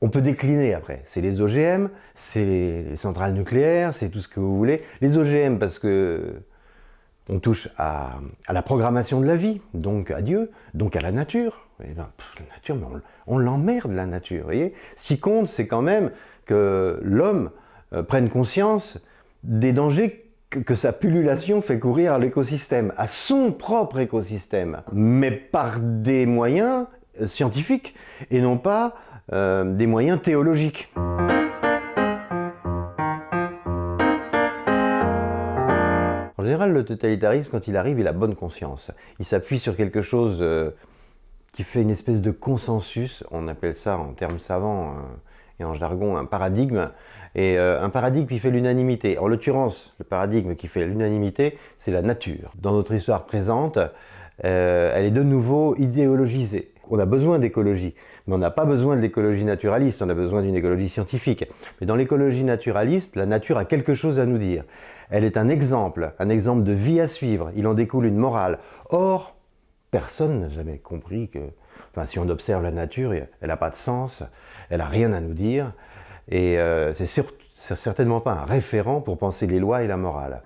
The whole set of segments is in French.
On peut décliner après, c'est les OGM, c'est les centrales nucléaires, c'est tout ce que vous voulez. Les OGM parce que on touche à la programmation de la vie, donc à Dieu, donc à la nature. Et ben, la nature, mais on l'emmerde la nature, vous voyez. Ce qui compte, c'est quand même que l'homme prenne conscience des dangers que sa pullulation fait courir à l'écosystème, à son propre écosystème, mais par des moyens scientifiques et non pas des moyens théologiques. En général, le totalitarisme, quand il arrive, il a bonne conscience. Il s'appuie sur quelque chose qui fait une espèce de consensus, on appelle ça en termes savants et en jargon un paradigme, et un paradigme qui fait l'unanimité. En l'occurrence, le paradigme qui fait l'unanimité, c'est la nature. Dans notre histoire présente, elle est de nouveau idéologisée. On a besoin d'écologie, mais on n'a pas besoin de l'écologie naturaliste, on a besoin d'une écologie scientifique. Mais dans l'écologie naturaliste, la nature a quelque chose à nous dire. Elle est un exemple de vie à suivre, il en découle une morale. Or, personne n'a jamais compris que, enfin, si on observe la nature, elle n'a pas de sens, elle n'a rien à nous dire, et c'est certainement pas un référent pour penser les lois et la morale.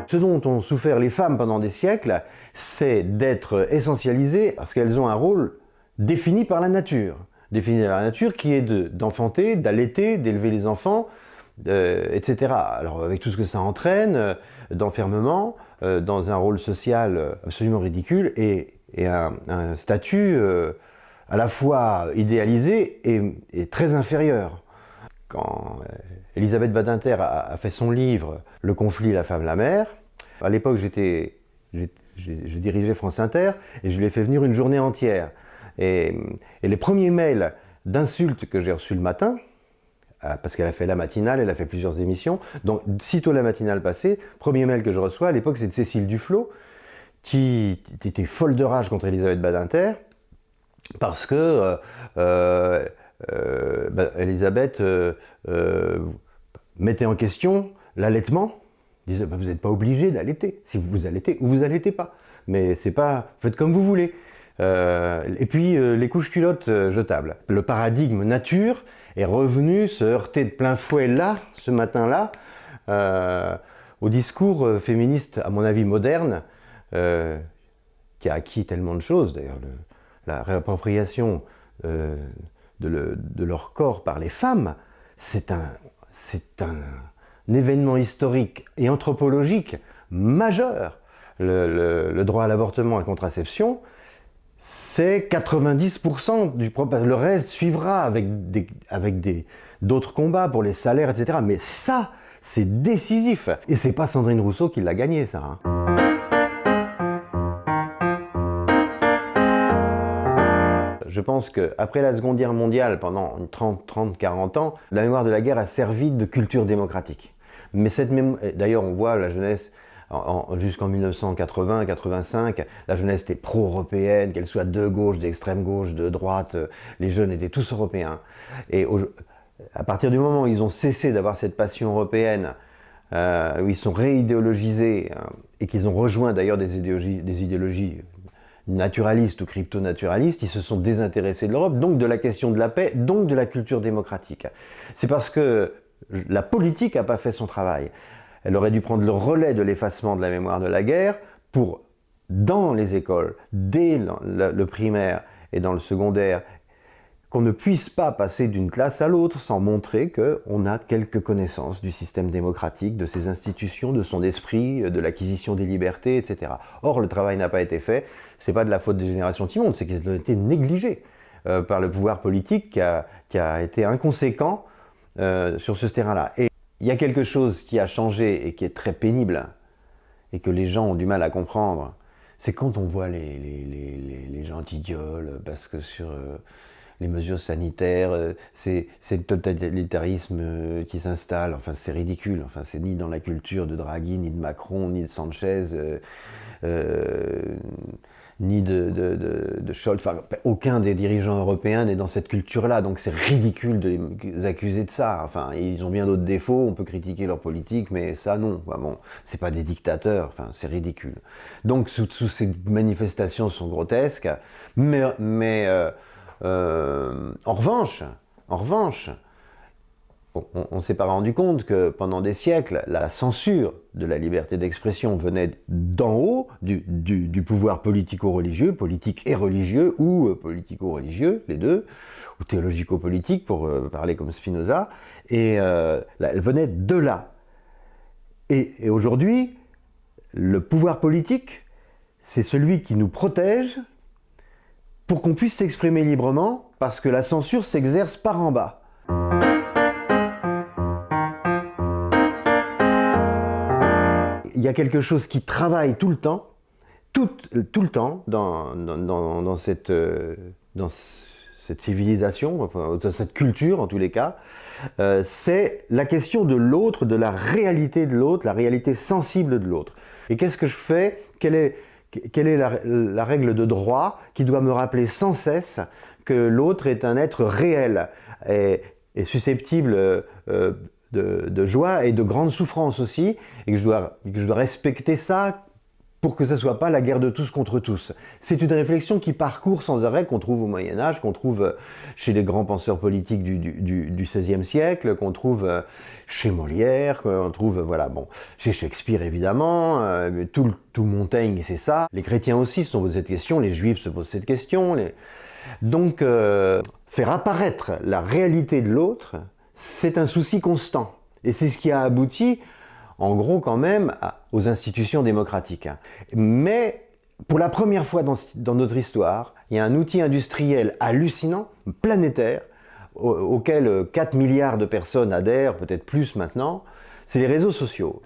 Ce dont ont souffert les femmes pendant des siècles, c'est d'être essentialisées parce qu'elles ont un rôle défini par la nature. Défini par la nature qui est d'enfanter, d'allaiter, d'élever les enfants, etc. Alors avec tout ce que ça entraîne, d'enfermement, dans un rôle social absolument ridicule et un statut à la fois idéalisé et très inférieur. Quand Elisabeth Badinter a fait son livre « Le conflit, la femme, la mère », à l'époque je dirigeais France Inter et je lui ai fait venir une journée entière. Et les premiers mails d'insultes que j'ai reçus le matin, parce qu'elle a fait la matinale, elle a fait plusieurs émissions, donc sitôt la matinale passée, premier mail que je reçois, à l'époque c'est de Cécile Duflot, qui était folle de rage contre Elisabeth Badinter, parce que Elisabeth mettait en question l'allaitement, disait vous n'êtes pas obligé d'allaiter, si vous allaitez ou vous allaitez pas, mais c'est pas, faites comme vous voulez. Et puis les couches culottes jetables. Le paradigme nature est revenu se heurter de plein fouet là, ce matin-là, au discours féministe, à mon avis moderne, qui a acquis tellement de choses, d'ailleurs la réappropriation de leur corps par les femmes, c'est un événement historique et anthropologique majeur. Le droit à l'avortement et à la contraception, c'est 90% du problème. Le reste suivra avec d'autres combats pour les salaires, etc. Mais ça, c'est décisif. Et c'est pas Sandrine Rousseau qui l'a gagné, ça. Hein. Je pense qu'après la Seconde Guerre mondiale, pendant 30-40 ans, la mémoire de la guerre a servi de culture démocratique. Mais cette mémoire, d'ailleurs on voit la jeunesse, jusqu'en 1980-85, la jeunesse était pro-européenne, qu'elle soit de gauche, d'extrême gauche, de droite, les jeunes étaient tous européens. Et à partir du moment où ils ont cessé d'avoir cette passion européenne, où ils sont réidéologisés, et qu'ils ont rejoint d'ailleurs des idéologies naturalistes ou crypto-naturalistes, ils se sont désintéressés de l'Europe, donc de la question de la paix, donc de la culture démocratique. C'est parce que la politique n'a pas fait son travail. Elle aurait dû prendre le relais de l'effacement de la mémoire de la guerre pour, dans les écoles, dès le primaire et dans le secondaire, qu'on ne puisse pas passer d'une classe à l'autre sans montrer qu'on a quelques connaissances du système démocratique, de ses institutions, de son esprit, de l'acquisition des libertés, etc. Or, le travail n'a pas été fait. C'est pas de la faute des générations qui montent, c'est qu'ils ont été négligés par le pouvoir politique qui a été inconséquent sur ce terrain-là. Et il y a quelque chose qui a changé et qui est très pénible et que les gens ont du mal à comprendre, c'est quand on voit les gens idioles parce que sur les mesures sanitaires, c'est le totalitarisme qui s'installe, enfin c'est ridicule, enfin c'est ni dans la culture de Draghi, ni de Macron, ni de Sanchez, ni de Scholz, enfin, aucun des dirigeants européens n'est dans cette culture-là, donc c'est ridicule de les accuser de ça. Enfin, ils ont bien d'autres défauts, on peut critiquer leur politique, mais ça non. Enfin, bon, c'est pas des dictateurs, enfin, c'est ridicule. Donc sous ces manifestations sont grotesques, mais en revanche, on ne s'est pas rendu compte que pendant des siècles, la censure de la liberté d'expression venait d'en haut, du pouvoir politico-religieux, politique et religieux, ou politico-religieux, les deux, ou théologico-politique pour parler comme Spinoza, et elle venait de là. Et aujourd'hui, le pouvoir politique, c'est celui qui nous protège pour qu'on puisse s'exprimer librement, parce que la censure s'exerce par en bas. Il y a quelque chose qui travaille tout le temps, tout le temps dans cette civilisation, dans cette culture en tous les cas, c'est la question de l'autre, de la réalité de l'autre, la réalité sensible de l'autre. Et qu'est-ce que je fais? Quelle est la règle de droit qui doit me rappeler sans cesse que l'autre est un être réel et susceptible de joie et de grande souffrance aussi, et que je dois respecter ça pour que ça ne soit pas la guerre de tous contre tous. C'est une réflexion qui parcourt sans arrêt, qu'on trouve au Moyen-Âge, qu'on trouve chez les grands penseurs politiques du XVIe siècle, qu'on trouve chez Molière, qu'on trouve, voilà, bon, chez Shakespeare évidemment, tout Montaigne, c'est ça. Les chrétiens aussi se posent cette question, les juifs se posent cette question. Donc, faire apparaître la réalité de l'autre, c'est un souci constant. Et c'est ce qui a abouti, en gros quand même, aux institutions démocratiques. Mais pour la première fois dans notre histoire, il y a un outil industriel hallucinant, planétaire, auquel 4 milliards de personnes adhèrent, peut-être plus maintenant, c'est les réseaux sociaux.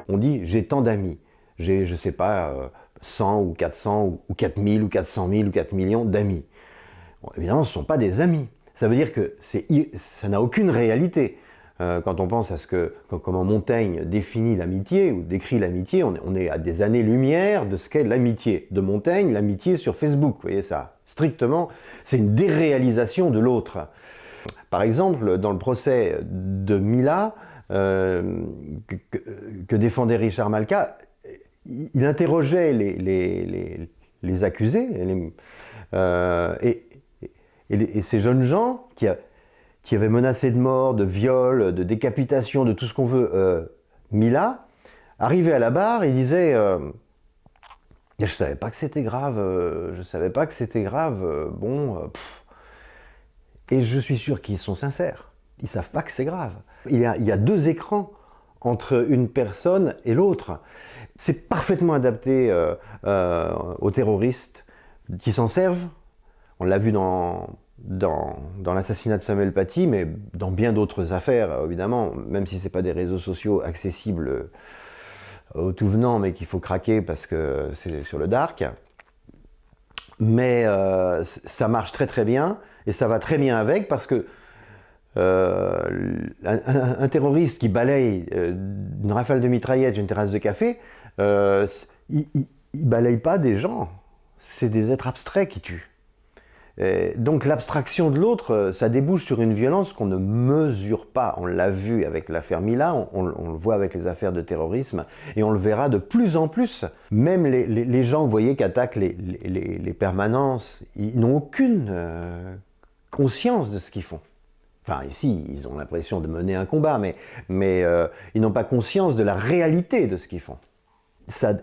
On dit « j'ai tant d'amis ». J'ai, je sais pas, 100 ou 400 ou 4000 ou 400 000 ou 4 millions d'amis. Bon, évidemment, ce ne sont pas des amis. Ça veut dire que ça n'a aucune réalité. Quand on pense à comment Montaigne définit l'amitié ou décrit l'amitié, on est à des années-lumière de ce qu'est l'amitié. De Montaigne, l'amitié sur Facebook, vous voyez ça. Strictement, c'est une déréalisation de l'autre. Par exemple, dans le procès de Mila, que défendait Richard Malka, il interrogeait les accusés et ces jeunes gens qui avaient menacé de mort, de viol, de décapitation, de tout ce qu'on veut, Mila, arrivait à la barre et disait je savais pas que c'était grave, et je suis sûr qu'ils sont sincères, ils savent pas que c'est grave. Il y a deux écrans entre une personne et l'autre. C'est parfaitement adapté aux terroristes qui s'en servent. On l'a vu dans l'assassinat de Samuel Paty, mais dans bien d'autres affaires, évidemment, même si ce n'est pas des réseaux sociaux accessibles aux tout venants, mais qu'il faut craquer parce que c'est sur le dark. Mais ça marche très très bien, et ça va très bien avec, parce que un terroriste qui balaye une rafale de mitraillette une terrasse de café, il balaye pas des gens, c'est des êtres abstraits qui tuent. Et donc l'abstraction de l'autre, ça débouche sur une violence qu'on ne mesure pas. On l'a vu avec l'affaire Mila, on le voit avec les affaires de terrorisme, et on le verra de plus en plus. Même les gens, vous voyez, qui attaquent les permanences, ils n'ont aucune conscience de ce qu'ils font. Enfin, ici, ils ont l'impression de mener un combat, mais ils n'ont pas conscience de la réalité de ce qu'ils font.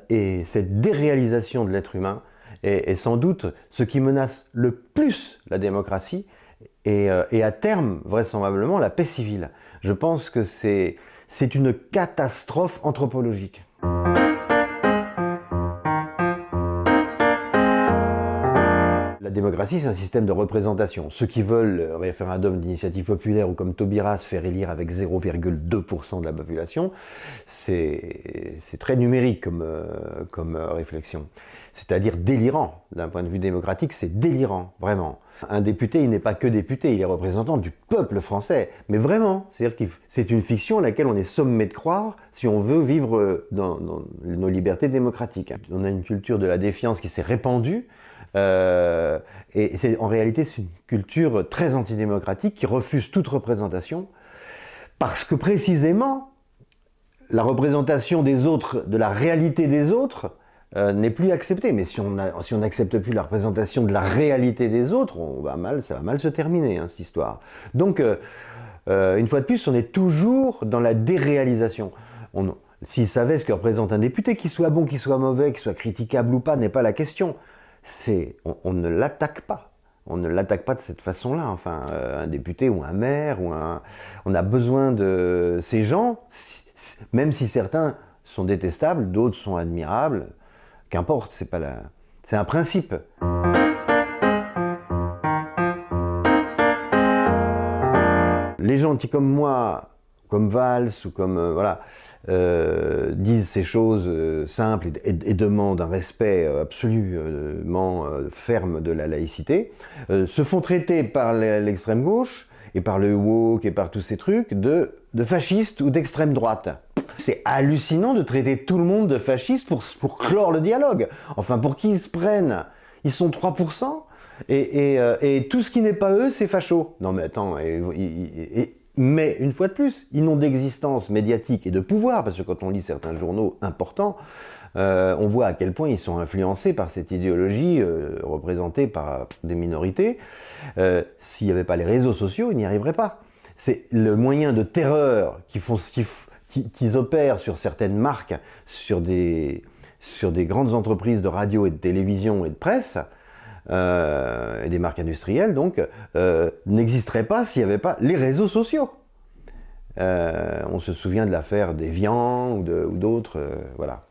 Et cette déréalisation de l'être humain est sans doute ce qui menace le plus la démocratie et à terme, vraisemblablement, la paix civile. Je pense que c'est une catastrophe anthropologique. La La démocratie, c'est un système de représentation. Ceux qui veulent référendum d'initiative populaire ou comme Taubira se faire élire avec 0,2% de la population, c'est très numérique comme réflexion. C'est-à-dire délirant. D'un point de vue démocratique, c'est délirant, vraiment. Un député, il n'est pas que député, il est représentant du peuple français. Mais vraiment, c'est-à-dire que c'est une fiction à laquelle on est sommé de croire si on veut vivre dans nos libertés démocratiques. On a une culture de la défiance qui s'est répandue. Et en réalité, c'est une culture très antidémocratique qui refuse toute représentation parce que précisément, la représentation des autres, de la réalité des autres, n'est plus acceptée. Mais si on n'accepte plus la représentation de la réalité des autres, ça va mal se terminer, hein, cette histoire. Donc, une fois de plus, on est toujours dans la déréalisation. S'ils savaient ce que représente un député, qu'il soit bon, qu'il soit mauvais, qu'il soit critiquable ou pas, n'est pas la question. On ne l'attaque pas. On ne l'attaque pas de cette façon-là. Enfin, un député ou un maire, on a besoin de ces gens, même si certains sont détestables, d'autres sont admirables. Qu'importe, c'est un principe. Les gens qui, comme moi, comme Valls ou comme disent ces choses simples et demandent un respect absolument ferme de la laïcité, se font traiter par l'extrême gauche et par le woke et par tous ces trucs de fascistes ou d'extrême droite. C'est hallucinant de traiter tout le monde de fasciste pour clore le dialogue. Enfin, pour qui ils se prennent? Ils sont 3%. Et tout ce qui n'est pas eux, c'est facho. Non mais attends, mais une fois de plus, ils n'ont d'existence médiatique et de pouvoir, parce que quand on lit certains journaux importants, on voit à quel point ils sont influencés par cette idéologie représentée par des minorités. S'il n'y avait pas les réseaux sociaux, ils n'y arriveraient pas. C'est le moyen de terreur qu'ils opèrent sur certaines marques, sur des grandes entreprises de radio et de télévision et de presse, et des marques industrielles, donc, n'existerait pas s'il n'y avait pas les réseaux sociaux. On se souvient de l'affaire d'Evian ou d'autres, voilà.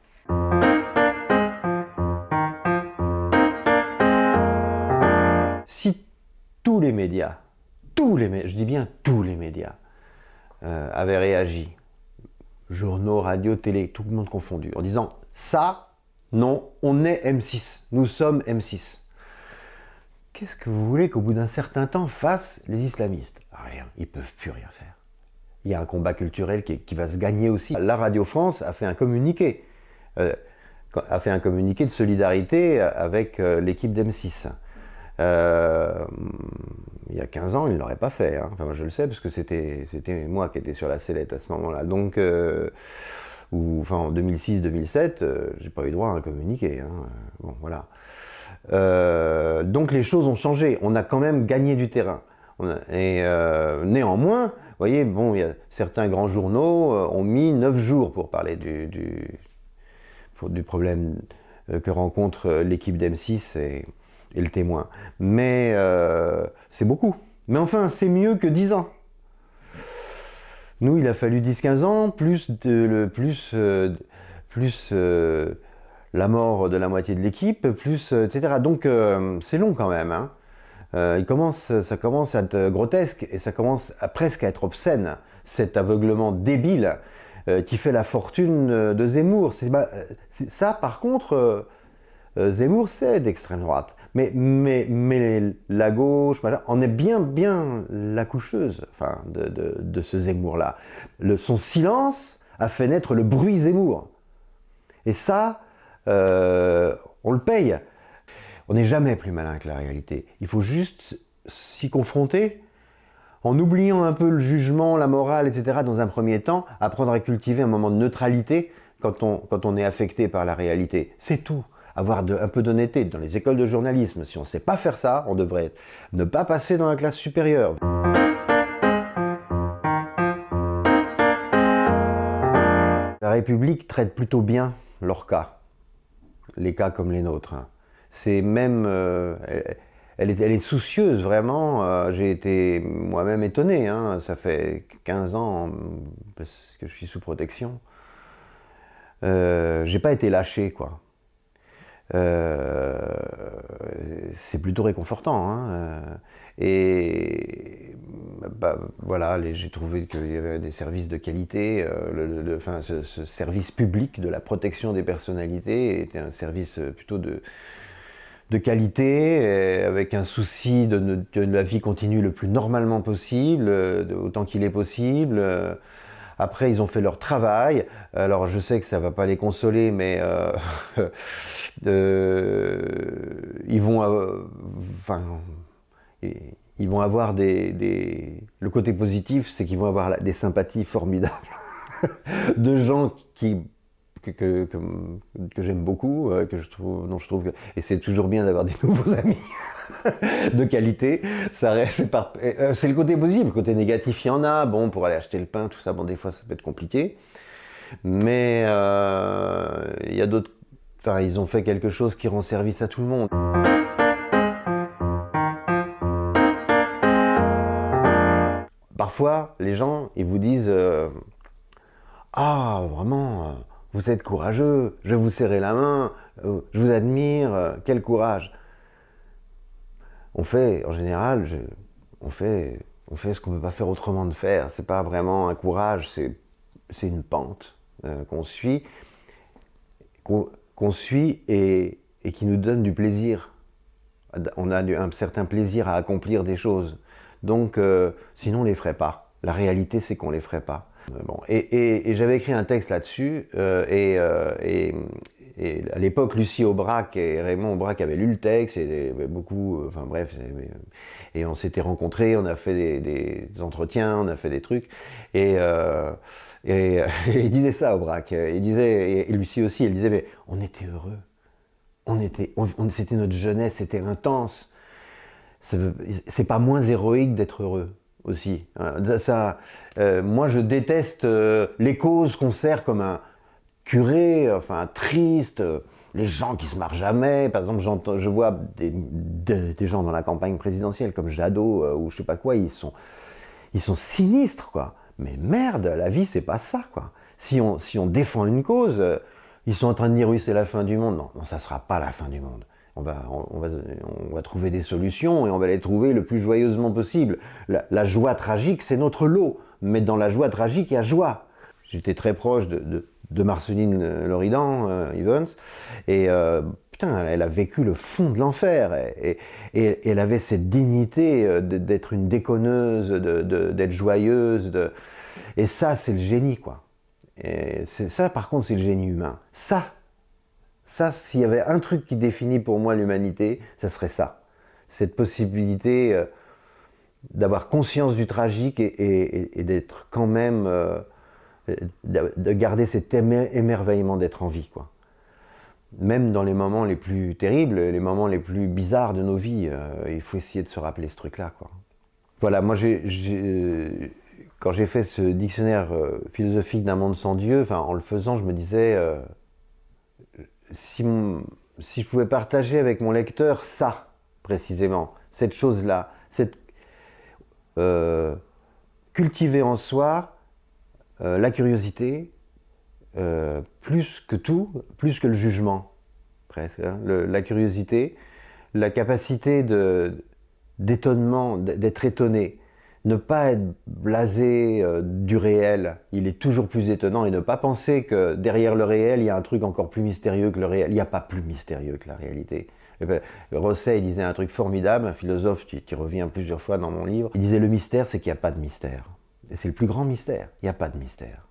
Si tous les médias, je dis bien tous les médias, avaient réagi, journaux, radio, télé, tout le monde confondu, en disant « ça, non, on est M6, nous sommes M6 ». Qu'est-ce que vous voulez qu'au bout d'un certain temps fassent les islamistes? Rien, ils ne peuvent plus rien faire. Il y a un combat culturel qui va se gagner aussi. La Radio France a fait un communiqué, de solidarité avec l'équipe d'M6. Il y a 15 ans, il ne l'aurait pas fait. Hein. Enfin, moi, je le sais parce que c'était moi qui étais sur la sellette à ce moment-là. Donc, en 2006-2007, j'ai pas eu droit à un communiqué. Hein. Bon, voilà. Donc les choses ont changé. On a quand même gagné du terrain. Néanmoins, vous voyez, bon, il y a certains grands journaux ont mis 9 jours pour parler du problème que rencontre l'équipe d'M6 et le Témoin. Mais c'est beaucoup. Mais enfin, c'est mieux que 10 ans. Nous, il a fallu 10-15 ans, plus la mort de la moitié de l'équipe, etc. Donc c'est long quand même. Hein. Ça commence à être grotesque et ça commence presque à être obscène, cet aveuglement débile qui fait la fortune de Zemmour. Ça, par contre, Zemmour, c'est d'extrême droite. Mais la gauche, en est bien la coucheuse de ce Zemmour-là. Son silence a fait naître le bruit Zemmour. Et ça, on le paye. On n'est jamais plus malin que la réalité. Il faut juste s'y confronter en oubliant un peu le jugement, la morale, etc. dans un premier temps, apprendre à cultiver un moment de neutralité quand on est affecté par la réalité. C'est tout. Avoir un peu d'honnêteté dans les écoles de journalisme. Si on ne sait pas faire ça, on devrait ne pas passer dans la classe supérieure. La République traite plutôt bien leurs cas, les cas comme les nôtres. C'est même, elle est soucieuse vraiment. J'ai été moi-même étonné. Hein. Ça fait 15 ans parce que je suis sous protection. J'ai pas été lâché, quoi. c'est plutôt réconfortant. Hein. Et voilà, j'ai trouvé qu'il y avait des services de qualité. Enfin, ce service public de la protection des personnalités était un service plutôt de qualité, avec un souci que la vie continue le plus normalement possible, autant qu'il est possible. Après, ils ont fait leur travail. Alors, je sais que ça ne va pas les consoler, mais ils vont, enfin, ils vont avoir le côté positif, c'est qu'ils vont avoir des sympathies formidables de gens que j'aime beaucoup, dont je trouve que, et c'est toujours bien d'avoir des nouveaux amis de qualité. C'est le côté positif. Le côté négatif, il y en a. Bon, pour aller acheter le pain, tout ça, bon, des fois, ça peut être compliqué. Mais il y a d'autres. Enfin, ils ont fait quelque chose qui rend service à tout le monde. Parfois, les gens, ils vous disent ah, vraiment, vous êtes courageux, je vais vous serrer la main, je vous admire, quel courage. On fait, en général, on fait ce qu'on ne peut pas faire autrement de faire. C'est pas vraiment un courage, c'est une pente qu'on suit, et qui nous donne du plaisir. On a un certain plaisir à accomplir des choses. Donc, sinon on ne les ferait pas. La réalité, c'est qu'on ne les ferait pas. Bon. Et j'avais écrit un texte là-dessus, et à l'époque, Lucie Aubrac et Raymond Aubrac avaient lu le texte, et beaucoup, enfin bref, et on s'était rencontrés, on a fait des entretiens, on a fait des trucs, et il disait ça, Aubrac, il disait, et Lucie aussi, elle disait, mais on était heureux, c'était notre jeunesse, c'était intense, c'est pas moins héroïque d'être heureux aussi. Moi, je déteste les causes qu'on sert comme un curé, enfin triste, les gens qui se marrent jamais. Par exemple, je vois des gens dans la campagne présidentielle comme Jadot ou je sais pas quoi, ils sont sinistres, quoi. Mais merde, la vie c'est pas ça, quoi. Si on défend une cause, ils sont en train de dire oui c'est la fin du monde. Non, ça sera pas la fin du monde. On va trouver des solutions et on va les trouver le plus joyeusement possible. La joie tragique, c'est notre lot. Mais dans la joie tragique, il y a joie. J'étais très proche de Marceline Loridan, Evans, et putain, elle a vécu le fond de l'enfer. Et elle avait cette dignité d'être une déconneuse, d'être joyeuse. Et ça, c'est le génie, quoi. Et ça, par contre, c'est le génie humain. Ça, s'il y avait un truc qui définit pour moi l'humanité, ça serait ça. Cette possibilité d'avoir conscience du tragique et d'être quand même, de garder cet émerveillement d'être en vie, quoi. Même dans les moments les plus terribles, les moments les plus bizarres de nos vies, il faut essayer de se rappeler ce truc-là, quoi. Voilà, moi, quand j'ai fait ce dictionnaire philosophique d'un monde sans Dieu, enfin, en le faisant, je me disais... si je pouvais partager avec mon lecteur ça, précisément, cette chose-là, cultiver en soi la curiosité, plus que tout, plus que le jugement, presque. Hein, la curiosité, la capacité d'étonnement, d'être étonné, ne pas être blasé du réel, il est toujours plus étonnant, et ne pas penser que derrière le réel, il y a un truc encore plus mystérieux que le réel. Il n'y a pas plus mystérieux que la réalité. Rosset, il disait un truc formidable, un philosophe qui revient plusieurs fois dans mon livre. Il disait le mystère, c'est qu'il n'y a pas de mystère. Et c'est le plus grand mystère, il n'y a pas de mystère.